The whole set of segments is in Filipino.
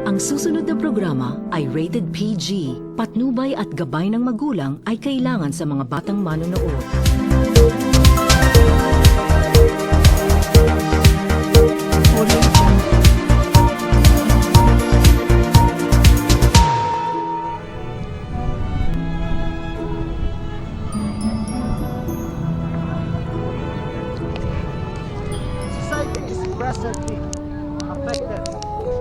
Ang susunod na programa ay rated PG. Patnubay at gabay ng magulang ay kailangan sa mga batang manonood. Society is presently affected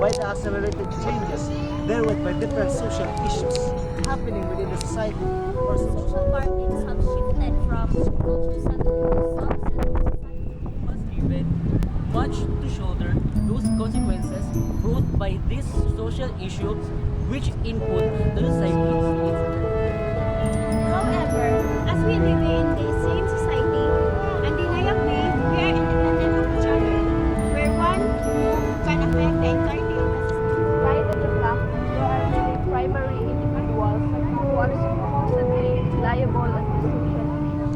by the accelerated changes therewith by different social issues happening within the society. Or Social partners have shifted from school to Sunday must given much to shoulder those consequences brought by these social issues which input the society's needs. However, as we live in the same society, undeniably we are independent of each other, where one move can affect the entirety of the system. Right at the fact, there are many primary individuals who are supposedly liable at this social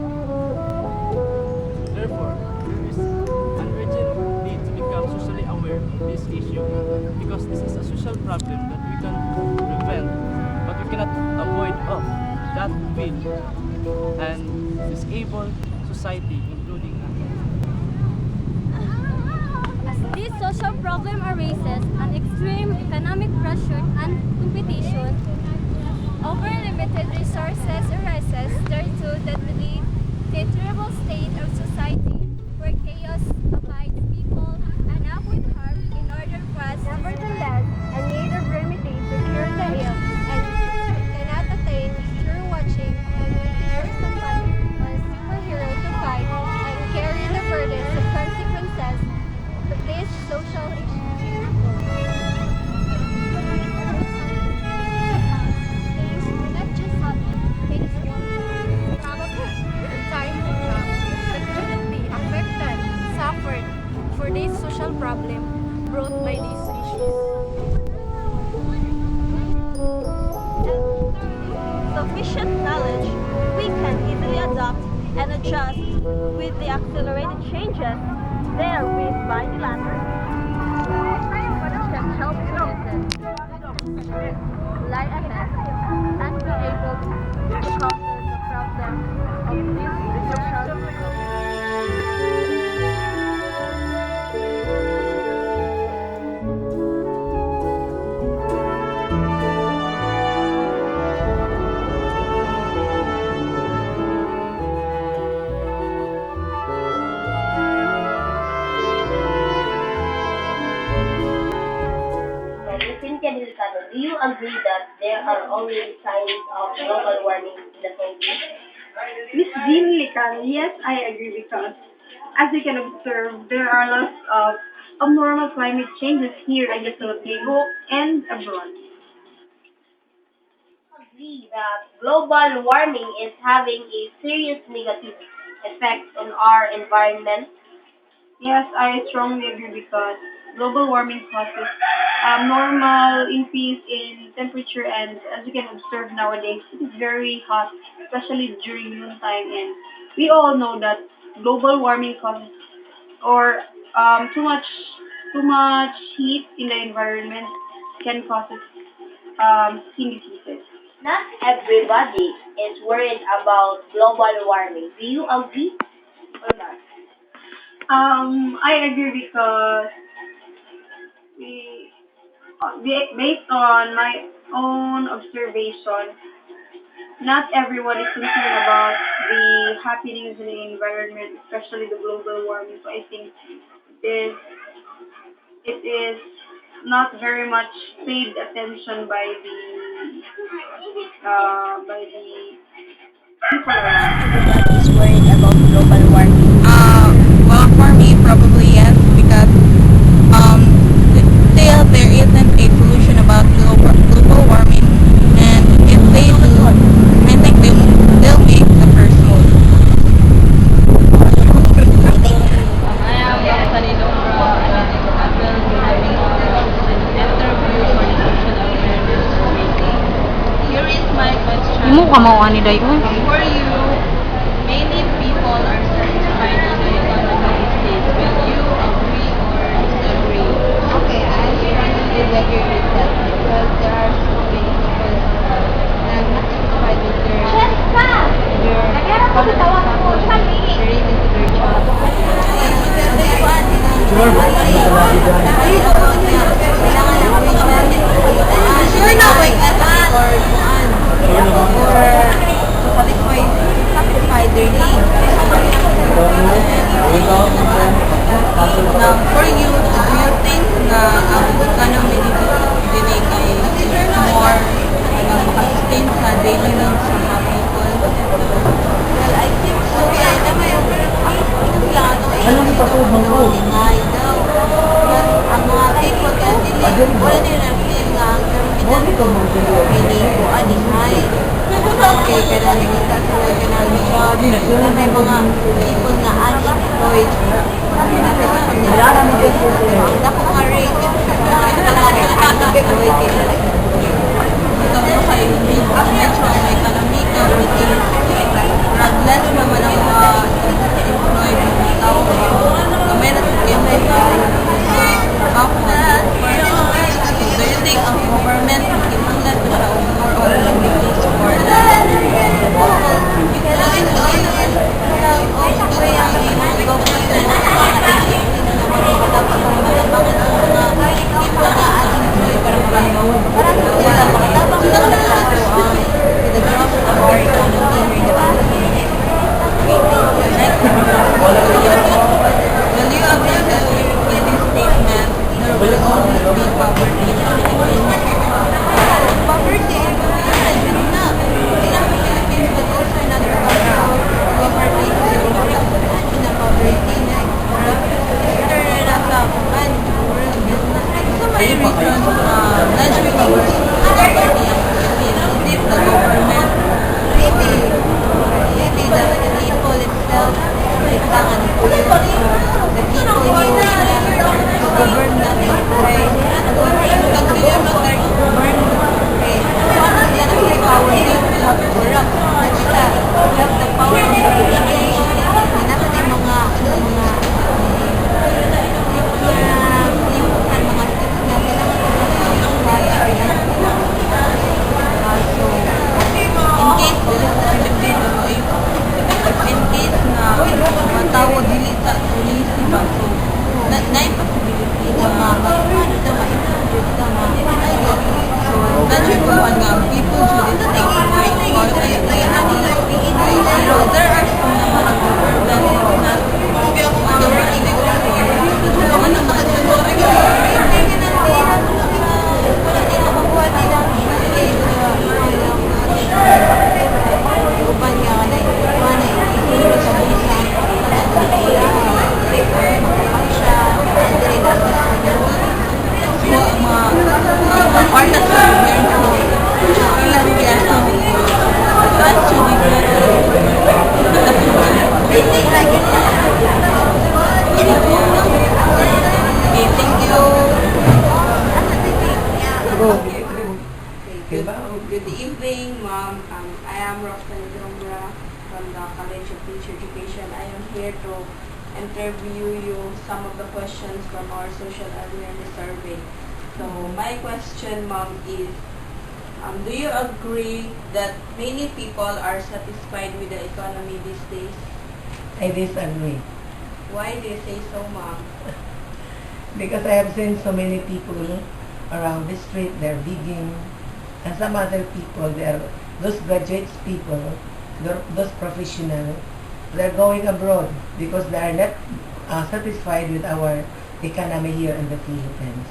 Therefore, there is an urgent need to become socially aware of this issue because this is a social problem that we can prevent, but we cannot avoid of that will and disable society, including us. As this social problem arises, an extreme economic pressure and competition over limited resources arises thereto that the deplorable state of society where chaos abides people and upward harm in order for us. Nevertheless, a need of remedy to cure the ill and cannot attain through watching and waiting for somebody or a superhero to fight and carry the burdens and consequences of these social issues. Things do not just happen, things will probably time to come that will be affected, suffered for this social problem brought by these issues. Sufficient knowledge, we can easily adapt and adjust with the accelerated changes therewith by the latter. Can help citizens lie ahead and be able to counter the problem of this social Cynthia Delicado, do you agree that there are already signs of global warming in the Philippines? Miss Jean Lican, yes, I agree because as you can observe, there are lots of abnormal climate changes here in the Philippines and abroad. Agree that global warming is having a serious negative effect on our environment. Yes, I strongly agree because global warming causes abnormal increase in temperature and as you can observe nowadays, it is very hot, especially during noontime and we all know that global warming causes or too much heat in the environment can cause skin diseases. Not everybody is worried about global warming. Do you agree or not? I agree because based on my own observation, not everyone is concerned about the happenings in the environment, especially the global warming. So I think it is not very much paid attention by the people around. Everybody is worried about global warming. Well, for me, probably yes, because still there isn't a solution about global warming, and if they do, I think they'll make the first move. I am Salino from Apple having interview for the social awareness meeting. Here is my question. Imo ka mao ani dayon? For you, many people are satisfied with the economic state. Will you agree or disagree? Okay, I strongly disagree with that. will always be poverty in the Philippines. Poverty is not in the Philippines but also in other countries. Poverty is in the poverty like there nasa kan so many reasons large people poverty in the Philippines. Is it the government? Maybe the people itself kailangan po the people who govern natin right? Pag sila mag-govern okay, paano sila nag-power they have to corrupt sila they have the power of the population nasa din mga limutan mga tips na kailangan so in case dili sa Pilipino in case na matawo dili sa police ba so na possibility na ano daw ma-improve na so that's why nga people should take mind for pero there are some naman that is not working ano Good evening, Ma'am. I am Roxanne Drumbra from the College of Teacher Education. I am here to interview you some of the questions from our social awareness survey. So my question, Ma'am, is do you agree that many people are satisfied with the economy these days? I disagree. Why do you say so, Ma'am? Because I have seen so many people around the street, they're begging, and some other people, those graduates people, those professionals, they're going abroad because they are not satisfied with our economy here in the Philippines.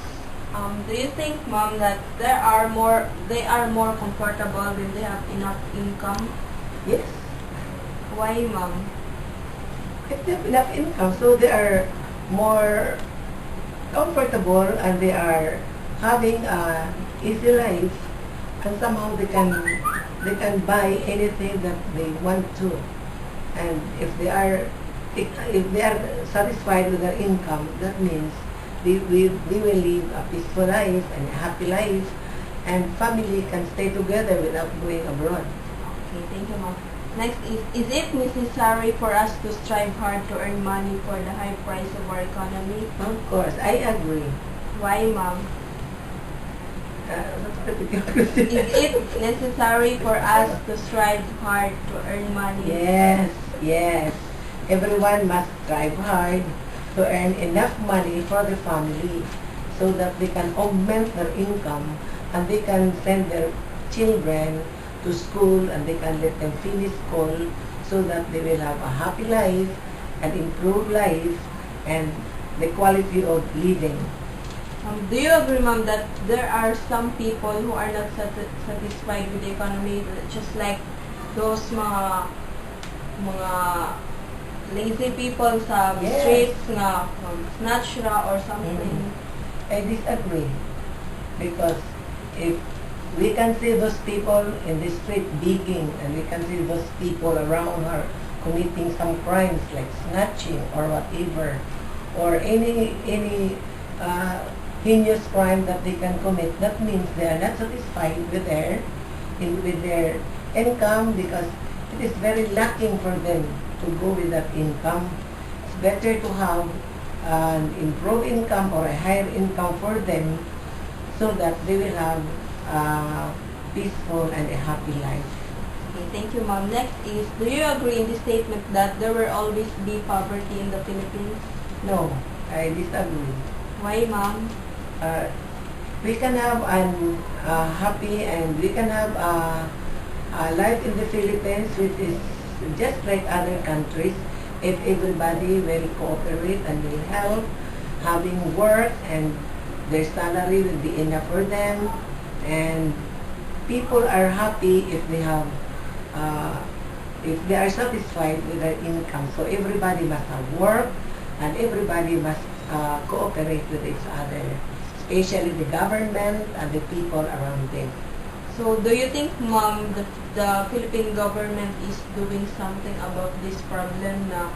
Do you think, Mom, that they are more comfortable when they have enough income? Yes. Why, Mom? If they have enough income, so they are more comfortable and they are having an easy life, and somehow they can buy anything that they want to. And if they are satisfied with their income, that means we will live a peaceful life and a happy life, and family can stay together without going abroad. Okay, thank you, Mom. Next is it necessary for us to strive hard to earn money for the high price of our economy? Of course, I agree. Why, Mom? Is Is it necessary for us to strive hard to earn money? Yes. Everyone must strive hard to earn enough money for the family so that they can augment their income and they can send their children to school and they can let them finish school so that they will have a happy life and improved life and the quality of living. Do you agree, Ma'am, that there are some people who are not satisfied with the economy, just like those mga lazy people sa streets na snatch ra or something? I disagree because if we can see those people in the street begging and we can see those people around her committing some crimes like snatching or whatever or any heinous crime that they can commit, that means they are not satisfied with their income because it is very lacking for them to go with that income. It's better to have an improved income or a higher income for them so that they will have a peaceful and a happy life. Okay, thank you, Ma'am. Next is, do you agree in the statement that there will always be poverty in the Philippines? No, I disagree. Why, Ma'am? We can have an happy and we can have a life in the Philippines which is just like other countries if everybody will cooperate and will help, having work and their salary will be enough for them, and people are happy if they have, if they are satisfied with their income. So everybody must have work, and everybody must cooperate with each other, especially the government and the people around them. So, do you think, Ma'am, the Philippine government is doing something about this problem na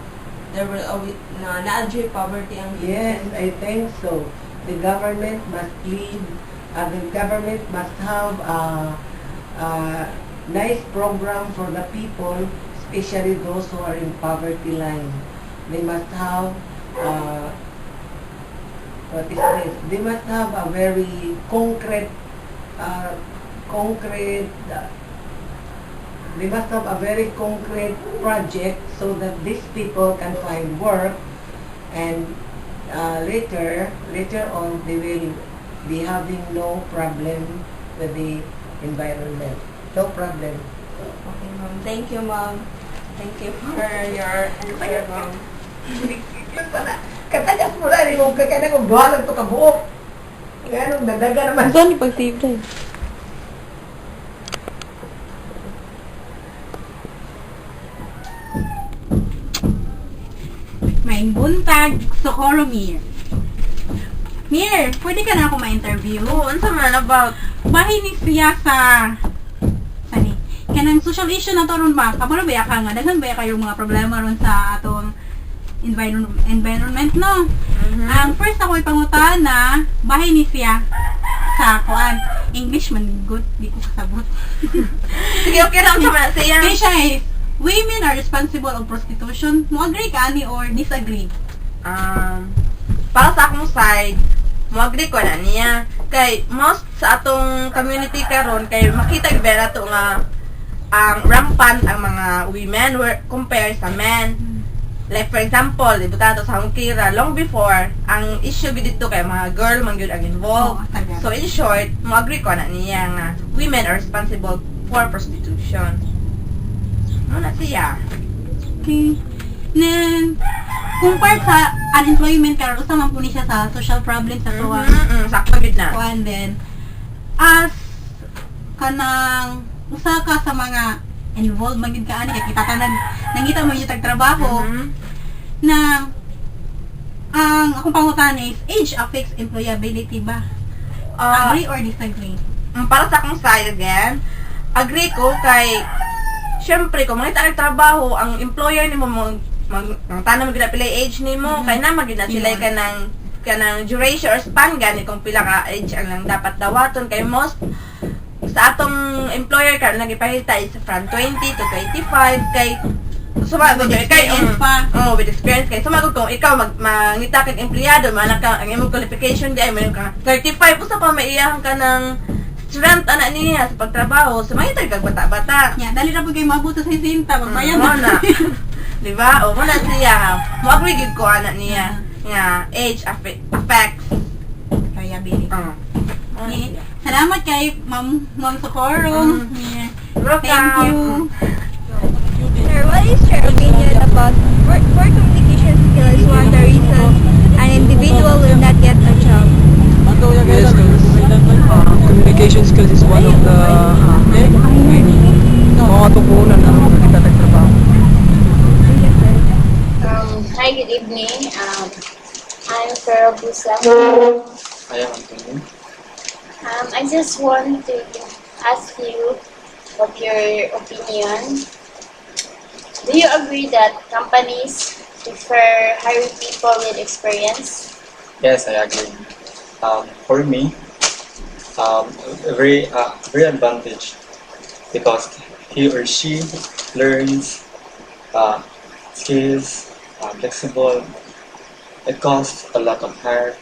there will always na-address poverty ang Yes, Philippines? I think so. The government must lead, the government must have a nice program for the people, especially those who are in poverty line. They must have, what is this? They must have a very concrete, they must have a very concrete project so that these people can find work, and later on they will be having no problem with the environment. No problem. Okay, Ma'am. Thank you, Ma'am. Thank you for your answer, Ma'am. Katagas mo na rin kung kakana kung buhalag to kabuok. Ganun, dadaga naman. Saan pag-save tayo? Maing buntag, Socorro Mir. Mir, pwede ka na ako ma-interview? Oo, unsa man about? Bahay ni siya sa... Sani? Kanang social issue na to ron ba? Kabalo ba ka nga? Daghan ba kayong mga problema ron sa atong environment, no? Ang first ako ipangutan na bahay ni siya sa kuan. English man good, di ko kasabot. Sige, okay lang sa man siya. Kaya siya is, women are responsible of prostitution. Mo agree ka ani or disagree? Para sa akong side, mo-agree ko na niya. Kay most sa atong community karon kay makita gyud na to nga ang rampant ang mga women compare sa men. Like for example, ibutan to sa Hongkira long before ang issue gid dito kay mga girl man gyud ang involved. So in short, mo-agree ko na niya nga women are responsible for prostitution. Ano na siya? Okay. Then, compare sa unemployment karon usa man po ni siya sa social problem sa tuwa. Sakto gid na. And then, as kanang usa ka sa mga involved man gid ka ani kay kita ka nangita mo yung tagtrabaho na ang akong pangutan is age affects employability ba? Agree or disagree? Para sa akong side again, agree ko kay syempre kung makita ka trabaho ang employer nimo ang tanang magina pila age nimo kay na magina sila kanang duration or span gani kung pila ka age ang lang dapat dawaton kay most sa atong employer ka nagipahita is from 20 to 25 kay sumagod kay with experience kay sumagod kung ikaw mangita kag empleyado man ka ang imong qualification di ay mayroon ka 35 usa pa maiyahan ka ng strength ana niya sa pagtrabaho so mangita kag bata-bata Yeah, dali ra po kay maabot sa 60 magbayad na. Di ba? O, muna siya. Mo-agree gid ko ana niya. Nga, age affects employability. Okay. Salamat kay Ma'am Socorro. Yeah. Thank you. Sir, what is your opinion about poor communication skills one of the reasons an individual will not get a job? Yes, communication skills is one of the mga tukunan na kita nagtrabaho. Hi, good evening. I'm Farah Busa. I am Antonio. I just want to ask you what your opinion. Do you agree that companies prefer hiring people with experience? Yes, I agree. For me, very advantage because he or she learns skills, flexible. It costs a lot of hire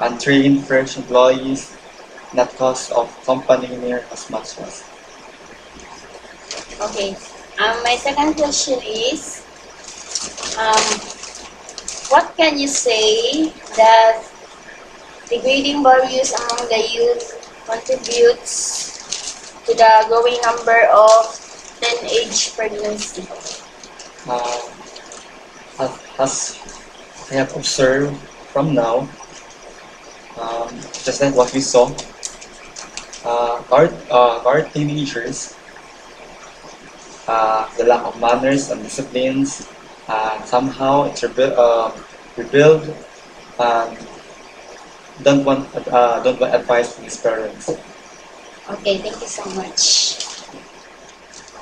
and train fresh employees, not cost of company near as much as. Okay. My second question is, what can you say that degrading values among the youth contributes to the growing number of teenage pregnancy? As I have observed from now, Just like what we saw, our teenagers, the lack of manners and disciplines, somehow it's rebuild, and don't want advice from his parents. Okay, thank you so much.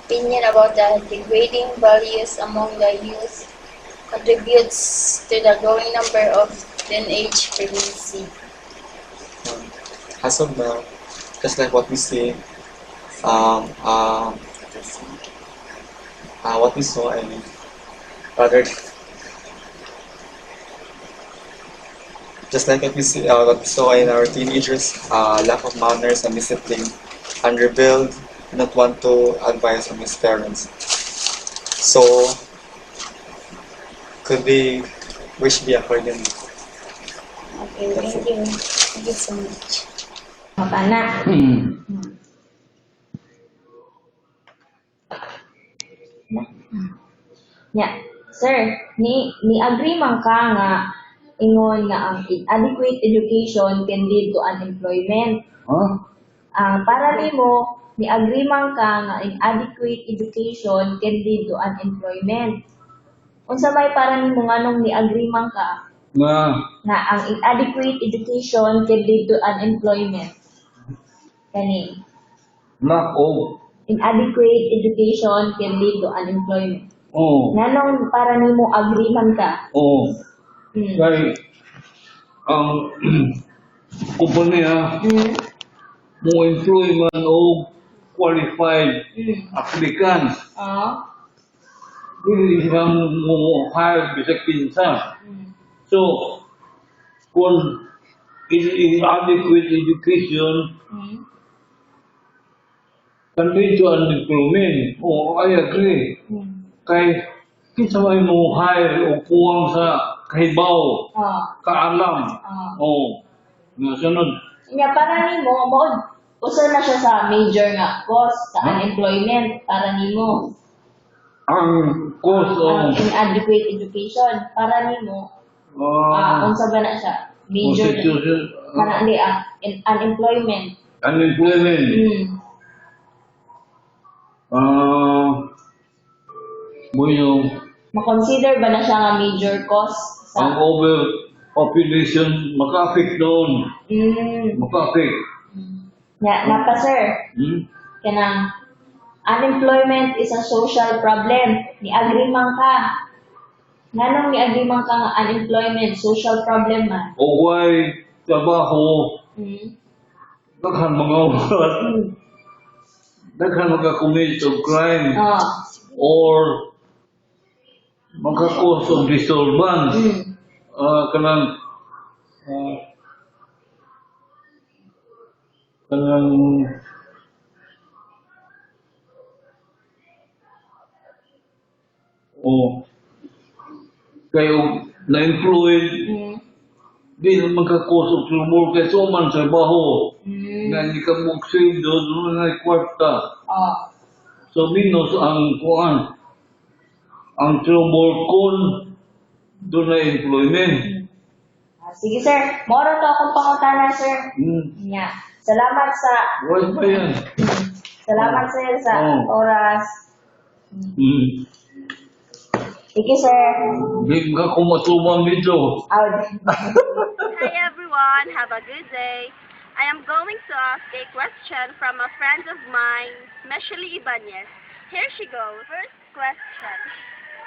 Opinion about the degrading values among the youth contributes to the growing number of teenage pregnancy. As of now, just like what we see, what we saw, I mean, rather, just like what we saw in our teenagers, lack of manners and discipline, and rebelled, not want to advise from his parents. So, could be, wish be accordingly. Okay, thank you. Thank you so much. Mapana. Nya, sir, ni agree man ka nga ingon nga ang inadequate education can lead to unemployment. Para nimo, ni agree man ka nga inadequate education can lead to unemployment. Unsa may para nimo nganong ni agree man ka na ang inadequate education can lead to unemployment? Kani, Lack of. inadequate education can lead to unemployment. Oh. Nganong para nimo agree man ka? Oh. Kay ang kumpanya mo employ man o qualified applicants. Dili sila mo hire bisag pinsa. So, kung inadequate education can lead to unemployment. Oh, I agree. Kay kinsa may mo hire o puwang sa kahibaw, kaalam. Oh, nasunod. Nya para nimo mo usa na siya sa major nga cause sa unemployment para nimo. Ang cause Ang of inadequate education para nimo unsa ba na siya? Major para di unemployment. Unemployment. Yung Ma-consider ba na siya nga major cause ang sa overpopulation maka-affect doon. Maka-affect. Napa sir, kanang unemployment is a social problem. Ni agree man ka. Nganong ni agree man ka nga unemployment social problem man? O why trabaho, daghan mga ugat, daghan maka-commit of crime, or maka-cause of disturbance. Kanang kayo na-employed, di naman ka-cause of trouble kaya suman sa trabaho. Nga hindi ka mag-save doon na kwarta. So minus ang kuan, ang trouble kung doon na employment. Sige sir, moro to akong pangutana sir. Nya. Salamat sa Right ba yan? Salamat sir sa oras. Sige sir. Di ka kumatubang dito. Hi everyone, have a good day. I am going to ask a question from a friend of mine, Meshali Ibanez. Here she goes. First question.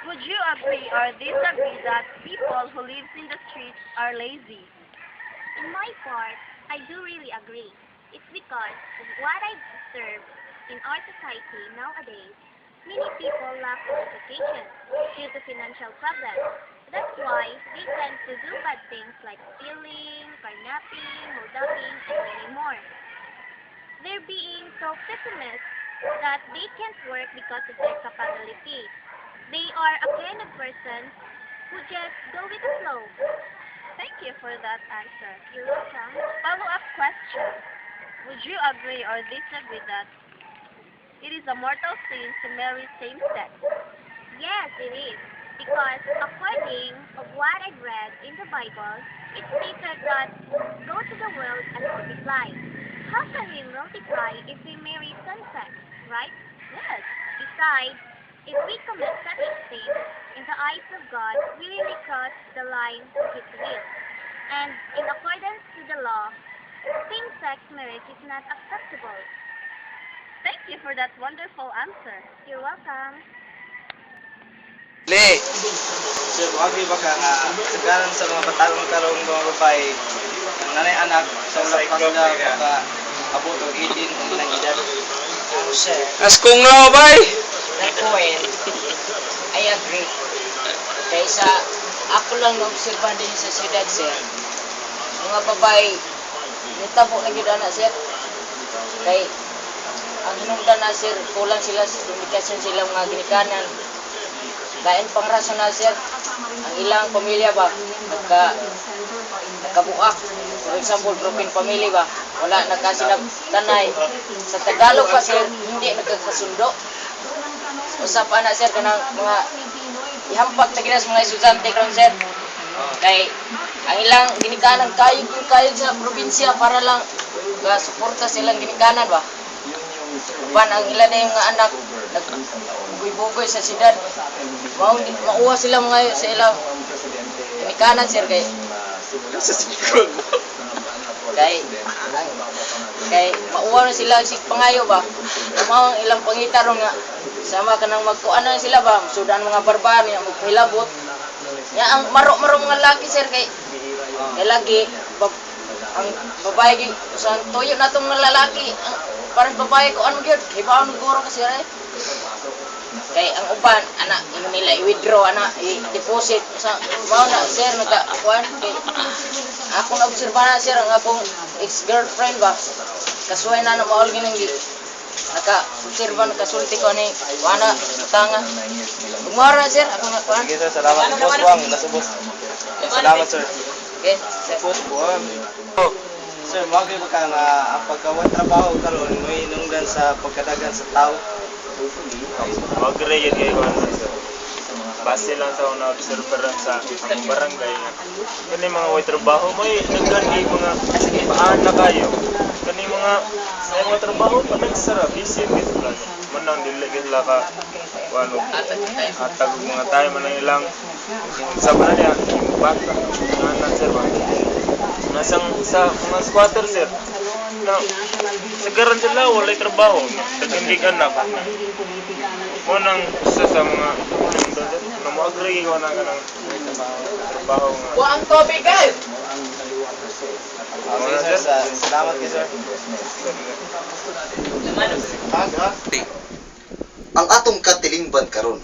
Would you agree or disagree that people who live in the streets are lazy? In my part, I do really agree. It's because of what I observe in our society nowadays. Many people lack education due to financial problems. That's why they tend to do bad things like stealing, kidnapping, holding, and many more. They're being so pessimist that they can't work because of their capability. They are a kind of person who just go with the flow. Thank you for that answer. You're welcome. Follow-up question. Would you agree or disagree that it is a mortal sin to marry same-sex? Yes, it is. Because according of what I've read in the Bible, It stated that go to the world and multiply. How can we multiply if we marry same-sex, right? Yes. Besides, if we commit such a sin, in the eyes of God, we really cross the line to His will. And in accordance to the law, same-sex marriage is not acceptable. Thank you for that wonderful answer. You're welcome. Le, sir, wagi ba ka nga sagaran sa mga bataong karong mga babae ang nanay anak sa ulang pasda baka abot og 18 ang ilang edad? Sir, As kung na bay. That point, I agree. Kaysa ako lang na-obserban din sa siyudad, sir. Mga babae, nitabo na yun na, sir. Kay, ang hinungdan na, sir, kulang sila sa komunikasyon sila mga ginikanan. Kain pang rason na, sir. Ang ilang pamilya ba, nagkabuak. For example, broken family ba, wala nagkasinagtanay. Sa Tagalog pa, sir, hindi nagkakasundo. Usap na, sir, kanang mga ihampak na ginas mga estudyante karon, sir. Kay ang ilang ginikanan kayod sa probinsya para lang suporta silang ginikanan ba. Uban ang ilan na yung mga anak nagbugoy-bugoy sa siyudad. Mauwa sila mga sa ilang ginikanan, sir, kay mauwa na sila si pangayo ba. Mao ang ilang pangitarong nga sama ka nang magkuan na sila ba, sudan mga barbar niya magpilabot. Ya ang maro-maro mga laki, sir, kay lagi ang babae sa tuyo na tong mga lalaki ang parang babae ko ano gyud hibaw ng guro kasi ray. Kay ang uban anak imo nila i-withdraw ana i-deposit sa mao na, sir, nagkuan kay ako na obserbahan, sir, ang akong ex-girlfriend ba kasuway na maol ginang naka-obserba, nakasulti ko ni wana tanga. Bumara, sir, ako nga kuhan. Sige, sir, salamat. Boss Wang, nasubos. Salamat, sir. Okay, sir. Boss Wang. Sir, wagi ba ka nga ang pagkawan trabaho karon mo inungdan sa pagkadagan sa tao? Mag-rate kayo sir. Base lang sa una observeran sa ang barangay. Kani mga way trabaho mo nagkani mga paan na kayo. Kani mga sa mga trabaho pa nagsara busy gid lang. Manang dili gid la ka wano atag mga tayo man ilang sa niya bata na sir ba. Nasang sa mga squatter, sir. Na sa garan sila walay trabaho. Nagindi anak. Munang isa sa mga na mo agree ko na kanang trabaho nga. Wa ang topic guys. Okay, sir. Salamat kayo, sir. Ang atong katilingban karon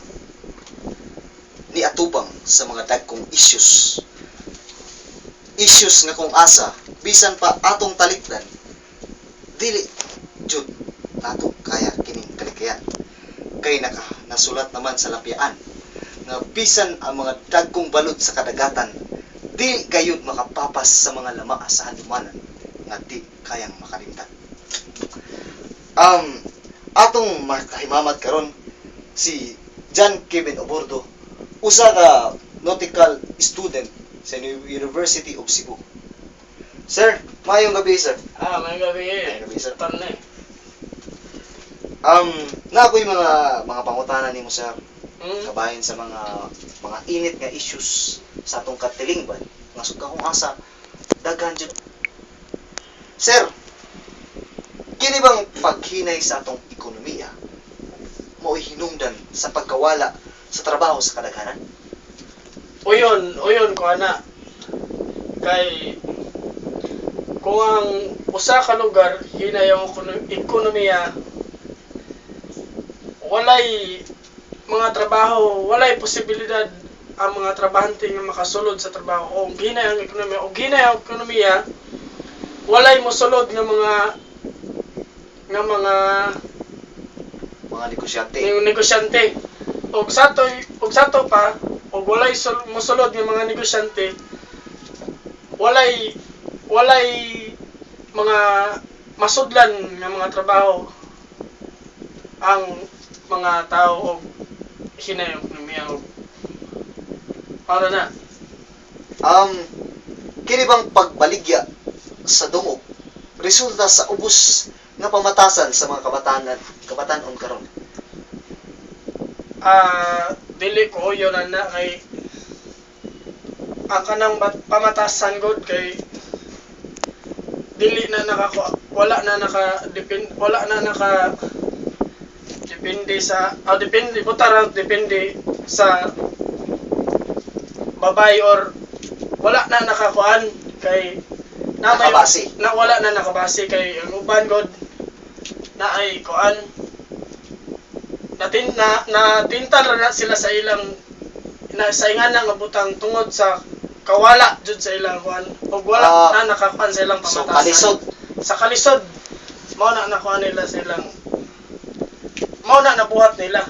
ni atubang sa mga dagkong issues. Issues nga kung asa bisan pa atong talikdan dili jud nato kaya kining kalikayan. Kay nasulat naman sa lapyaan nga bisan ang mga dagkong balod sa kadagatan di gayud makapapas sa mga lama sa hanumanan nga di kayang makalimtan. Atong makahimamat karon si John Kevin Obordo, usa ka nautical student sa University of Cebu. Sir, mayong gabi, sir. Mayong gabi. Mayong gabi, sir. Tarnay. Na ako'y mga pangutana nimo, sir. Kabahin sa mga init nga issues sa atong katilingban nga sugda kong asa daghan jud. Sir, kini bang paghinay sa atong ekonomiya mao'y hinungdan sa pagkawala sa trabaho sa kadaghanan? Uyon ko ana. Kay kung ang usa ka lugar hinay ang ekonomiya, walay mga trabaho, walay posibilidad ang mga trabahante nga makasulod sa trabaho. O hinay ang ekonomiya, walay mosulod nga mga negosyante. Og sato pa, og walay mosulod nga mga negosyante, walay mga masudlan nga mga trabaho ang mga tao og hinay ang ekonomiya og para na. kini bang pagbaligya sa dungog resulta sa ubos nga pamatasan sa mga kabatanon karon? Dili ko yun na kay ang kanang pamatasan god kay dili na wala na depende sa depende sa babay or wala na nakakuan kay Nakabase. wala na nakabase kay ang uban god na ay kuan natintal na sila sa ilang saingan nga butang tungod sa kawala jud sa ilang kuan ug wala na nakakuan sa ilang pamatasan. Sa kalisod mao na nakuha nila silang mao na nabuhat nila.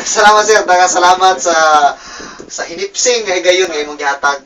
Salamat sir, salamat sa hinipsing nga higayon nga imong gihatag